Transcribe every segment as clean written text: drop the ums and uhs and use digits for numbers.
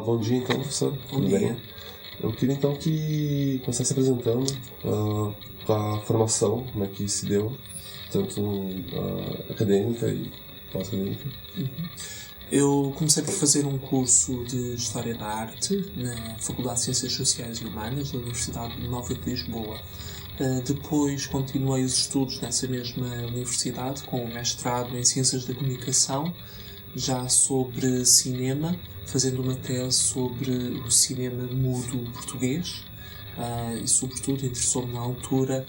Bom dia então, professor. Bom dia. Eu queria então que começasse apresentando a formação, como é que se deu, tanto acadêmica e pós-acadêmica. Eu comecei por fazer um curso de História da Arte na Faculdade de Ciências Sociais e Humanas da Universidade Nova de Lisboa. Depois continuei os estudos nessa mesma universidade com um mestrado em Ciências da Comunicação, já sobre cinema, fazendo uma tese sobre o cinema mudo português e sobretudo interessou-me na altura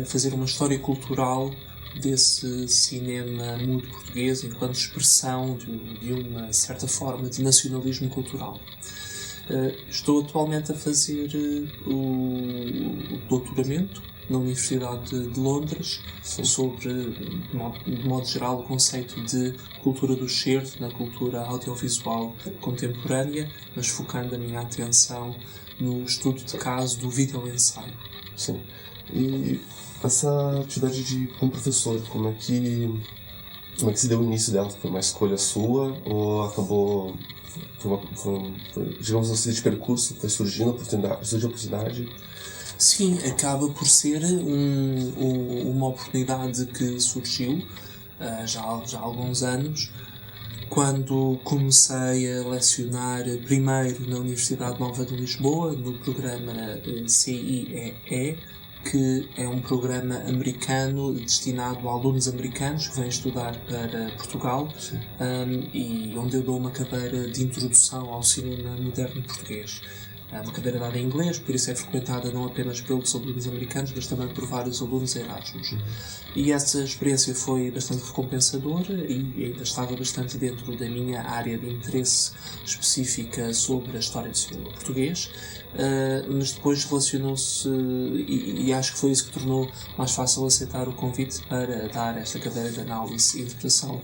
fazer uma história cultural desse cinema mudo português enquanto expressão de uma certa forma de nacionalismo cultural. Estou atualmente a fazer o doutoramento na Universidade de Londres sobre, de modo geral, o conceito de cultura do certo na cultura audiovisual contemporânea, mas focando a minha atenção no estudo de caso do videoensaio. Sim. E essa atividade como professor, como é que se deu o início dela? Foi uma escolha sua ou acabou... digamos assim, de percurso, foi surgindo a oportunidade? Sim, acaba por ser uma oportunidade que surgiu já há alguns anos, quando comecei a lecionar primeiro na Universidade Nova de Lisboa, no programa CIEE, que é um programa americano destinado a alunos americanos que vêm estudar para Portugal, e onde eu dou uma cadeira de introdução ao cinema moderno português. É uma cadeira dada em inglês, por isso é frequentada não apenas pelos alunos americanos, mas também por vários alunos Erasmus. E essa experiência foi bastante recompensadora e ainda estava bastante dentro da minha área de interesse específica sobre a história do cinema português, mas depois relacionou-se, e acho que foi isso que tornou mais fácil aceitar o convite para dar esta cadeira de análise e interpretação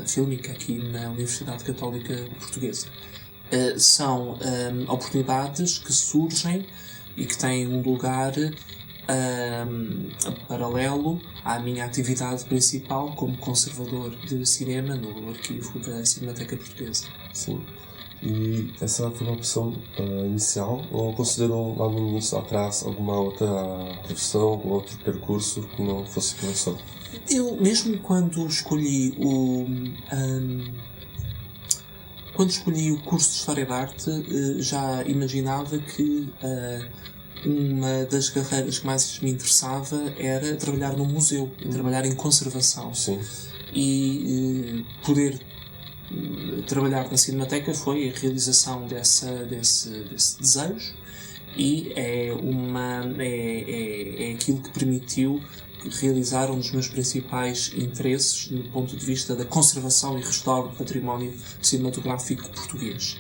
fílmica aqui na Universidade Católica Portuguesa. São oportunidades que surgem e que têm um lugar paralelo à minha atividade principal como conservador de cinema no arquivo da Cinemateca Portuguesa. Sim. E essa foi uma opção inicial ou considerou lá no início, atrás, alguma outra profissão, algum outro percurso que não fosse professor? Eu, mesmo quando escolhi o curso de História da Arte, já imaginava que uma das carreiras que mais me interessava era trabalhar num museu, trabalhar em conservação. Sim. E poder trabalhar na Cinemateca foi a realização desse desejo e é aquilo que permitiu realizar um dos meus principais interesses do ponto de vista da conservação e restauro do património cinematográfico português.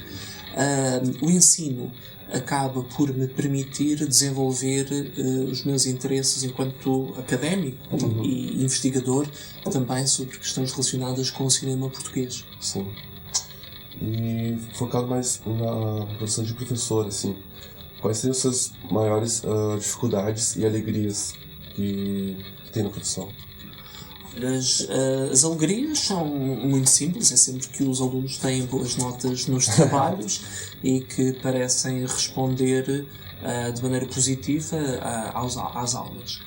O ensino acaba por me permitir desenvolver os meus interesses enquanto académico e investigador também sobre questões relacionadas com o cinema português. Sim. E focado mais na profissão de professor, assim, quais seriam as suas maiores dificuldades e alegrias que tem na profissão? As alegrias são muito simples, é sempre que os alunos têm boas notas nos trabalhos e que parecem responder de maneira positiva às aulas.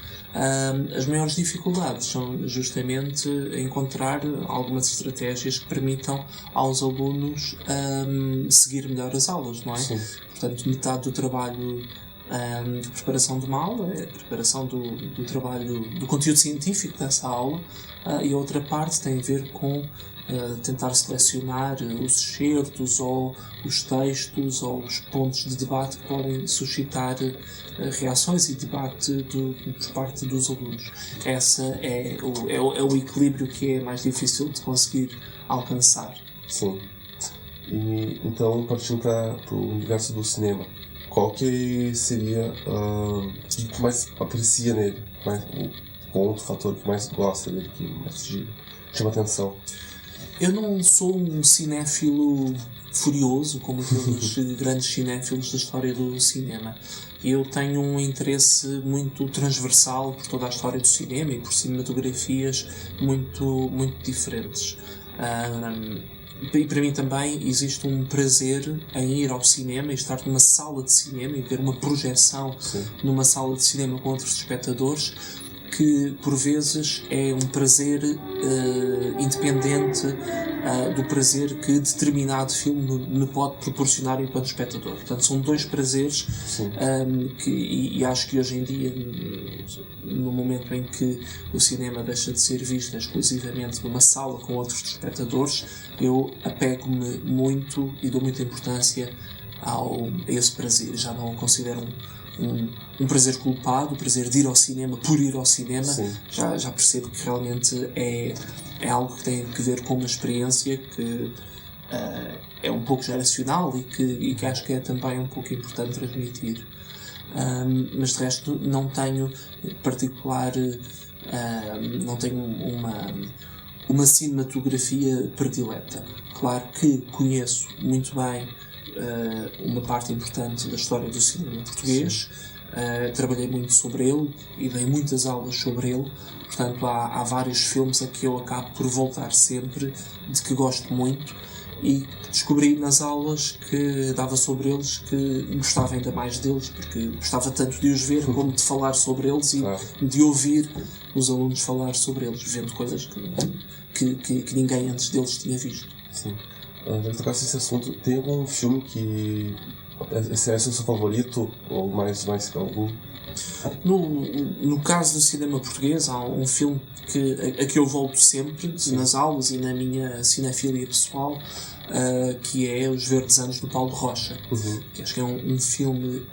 As maiores dificuldades são justamente encontrar algumas estratégias que permitam aos alunos seguir melhor as aulas, não é? Sim. Portanto, metade do trabalho de preparação de uma aula, é a preparação do trabalho, do conteúdo científico dessa aula, e a outra parte tem a ver com tentar selecionar os excertos ou os textos ou os pontos de debate que podem suscitar reações e debate por parte dos alunos. Esse é o equilíbrio que é mais difícil de conseguir alcançar. Sim. E então, partindo para o universo do cinema, qual que seria o que mais aprecia nele? O fator que mais gosta dele, que mais te chama atenção? Eu não sou um cinéfilo furioso, como aqueles grandes cinéfilos da história do cinema. Eu tenho um interesse muito transversal por toda a história do cinema e por cinematografias muito diferentes. e para mim também existe um prazer em ir ao cinema e estar numa sala de cinema e ver uma projeção numa sala de cinema com outros espectadores, que por vezes é um prazer independente do prazer que determinado filme me pode proporcionar enquanto espectador. Portanto, são dois prazeres e acho que hoje em dia, no momento em que o cinema deixa de ser visto exclusivamente numa sala com outros espectadores, eu apego-me muito e dou muita importância a esse prazer. Já não o considero um prazer culpado, o prazer de ir ao cinema por ir ao cinema. Já percebo que realmente é algo que tem que ver com uma experiência que é um pouco geracional e que acho que é também um pouco importante transmitir. Mas de resto não tenho particular, não tenho uma cinematografia predileta. Claro que conheço muito bem uma parte importante da história do cinema português, trabalhei muito sobre ele e dei muitas aulas sobre ele, portanto há vários filmes a que eu acabo por voltar sempre, de que gosto muito, e descobri nas aulas que dava sobre eles que gostava ainda mais deles, porque gostava tanto de os ver como de falar sobre eles e de ouvir os alunos falar sobre eles, vendo coisas que ninguém antes deles tinha visto. Sim. Já que tocasse esse assunto, tem algum filme que esse é o seu favorito, ou mais que algum? No caso do cinema português, há um filme a que eu volto sempre, nas aulas e na minha cinefilia pessoal, que é Os Verdes Anos do Paulo Rocha, que acho que é um filme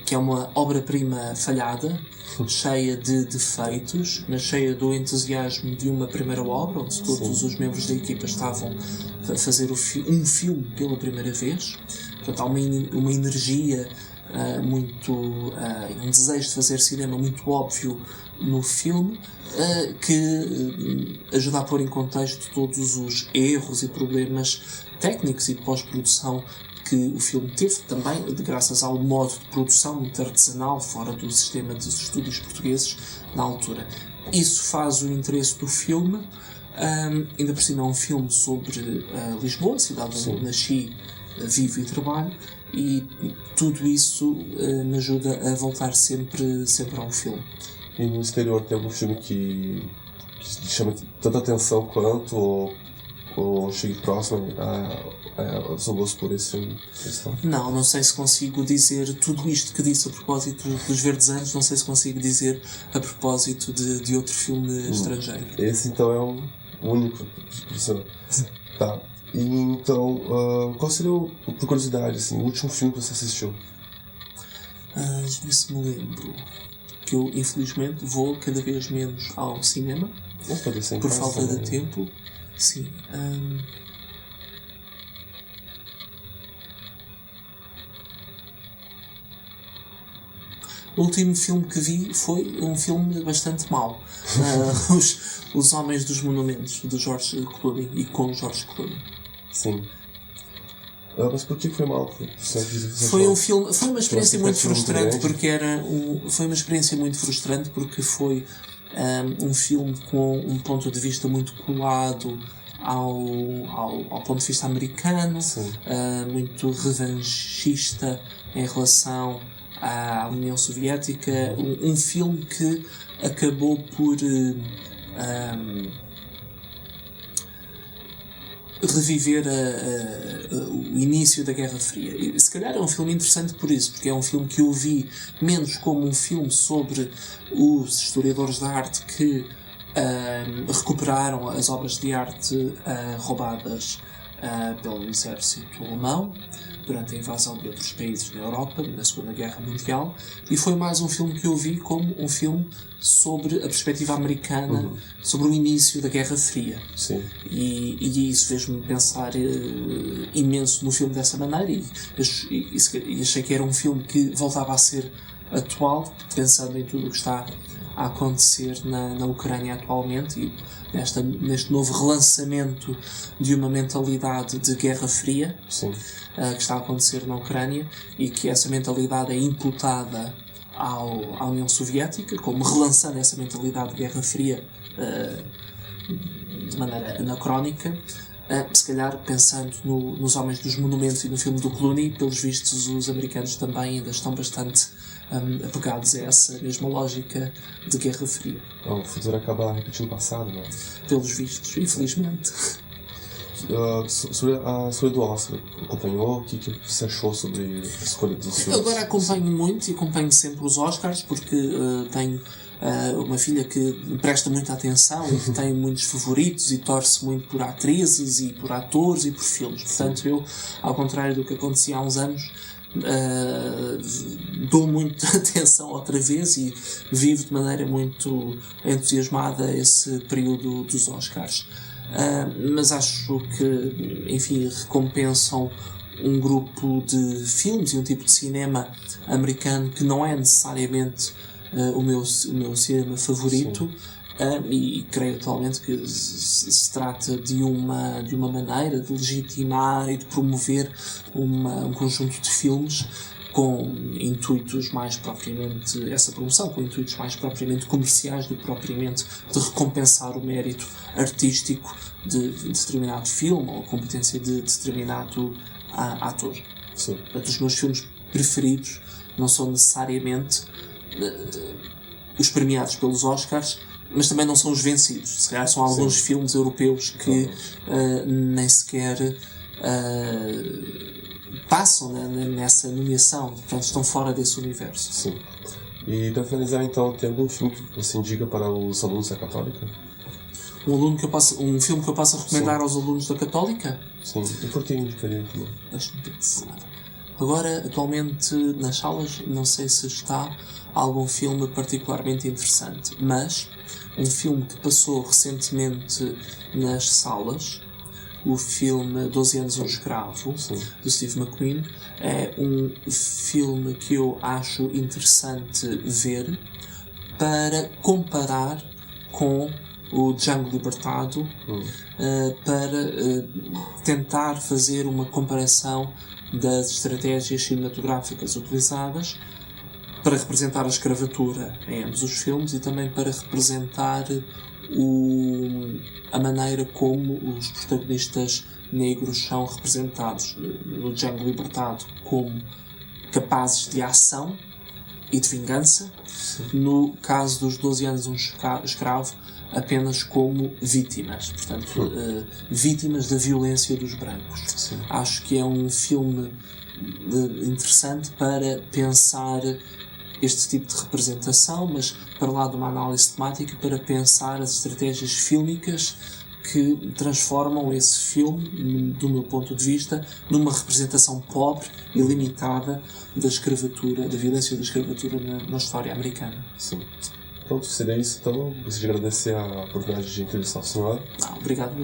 que é uma obra-prima falhada, cheia de defeitos, mas cheia do entusiasmo de uma primeira obra, onde todos os membros da equipa estavam a fazer um filme pela primeira vez. Portanto, há uma energia um desejo de fazer cinema muito óbvio no filme, que ajuda a pôr em contexto todos os erros e problemas técnicos e de pós-produção que o filme teve, também graças ao modo de produção muito artesanal, fora do sistema de estúdios portugueses na altura. Isso faz o interesse do filme. Ainda por cima é um filme sobre Lisboa, a cidade onde nasci, vivo e trabalho, e tudo isso me ajuda a voltar sempre ao filme. E no exterior tem algum filme que chama tanta atenção quanto, ou chegue próximo ao seu gosto por esse filme? Não sei se consigo dizer tudo isto que disse a propósito dos Verdes Anos, não sei se consigo dizer a propósito de outro filme estrangeiro. Esse então é o único, professor. Tá. E então, qual seria, por curiosidade, assim, o último filme que você assistiu? Deixa eu ver se me lembro. Que eu, infelizmente, vou cada vez menos ao cinema por falta de tempo. Sim. O último filme que vi foi um filme bastante mau. Os Homens dos Monumentos, de George Clooney, e com George Clooney. Sim. Mas por que foi mal? Foi uma experiência muito frustrante, porque foi uma experiência muito frustrante porque foi um filme com um ponto de vista muito colado ao ponto de vista americano, muito revanchista em relação à União Soviética, um filme que acabou por reviver o início da Guerra Fria. E, se calhar é um filme interessante por isso, porque é um filme que eu vi menos como um filme sobre os historiadores da arte que recuperaram as obras de arte roubadas pelo exército alemão durante a invasão de outros países na Europa na Segunda Guerra Mundial, e foi mais um filme que eu vi como um filme sobre a perspectiva americana, sobre o início da Guerra Fria. Sim. E isso fez-me pensar imenso no filme dessa maneira, e achei que era um filme que voltava a ser atual, pensando em tudo o que está a acontecer na Ucrânia atualmente, e neste novo relançamento de uma mentalidade de Guerra Fria. Sim. Que está a acontecer na Ucrânia, e que essa mentalidade é imputada à União Soviética, como relançando essa mentalidade de Guerra Fria de maneira anacrónica, Se calhar, pensando nos Homens dos Monumentos e no filme do Clooney, pelos vistos, os americanos também ainda estão bastante apegados a essa mesma lógica de Guerra Fria. O futuro acaba repetindo o passado, não é? Pelos vistos, infelizmente. Sobre a escolha do Oscar, acompanhou? O que você achou sobre a escolha dos filmes? Eu agora acompanho muito e acompanho sempre os Oscars, porque tenho uma filha que me presta muita atenção e que tem muitos favoritos e torce muito por atrizes e por atores e por filmes. Portanto, eu, ao contrário do que acontecia há uns anos, dou muita atenção outra vez e vivo de maneira muito entusiasmada esse período dos Oscars. Mas acho que, enfim, recompensam um grupo de filmes e um tipo de cinema americano que não é necessariamente o meu cinema favorito. E creio atualmente que se trata de uma maneira de legitimar e de promover um conjunto de filmes com intuitos mais propriamente, essa promoção, com intuitos mais propriamente comerciais do que propriamente de recompensar o mérito artístico de determinado filme ou a competência de determinado ator. Sim. Portanto, os meus filmes preferidos não são necessariamente os premiados pelos Oscars, mas também não são os vencidos. Se calhar são alguns filmes europeus que nem sequer passam nessa nomeação, portanto estão fora desse universo. Sim. E para finalizar, então, tem algum filme que você indica para os alunos da Católica? Um filme que eu possa recomendar aos alunos da Católica? Sim. E por que indicaria? Deixa-me pensar. Agora, atualmente, nas salas, não sei se está algum filme particularmente interessante, mas um filme que passou recentemente nas salas, o filme 12 anos um escravo, Sim. do Steve McQueen, é um filme que eu acho interessante ver para comparar com o Django Libertado, para tentar fazer uma comparação das estratégias cinematográficas utilizadas para representar a escravatura em ambos os filmes e também para representar a maneira como os protagonistas negros são representados no Django Libertado como capazes de ação e de vingança. No caso dos 12 anos um escravo, apenas como vítimas, portanto, vítimas da violência dos brancos. Sim. Acho que é um filme interessante para pensar este tipo de representação, mas para lá de uma análise temática, para pensar as estratégias fílmicas que transformam esse filme, do meu ponto de vista, numa representação pobre e limitada da escravatura, da violência da escravatura na história americana. Sim. Pronto, seria isso então. Gostaria de agradecer a oportunidade de entrevistar o senhor. Obrigado.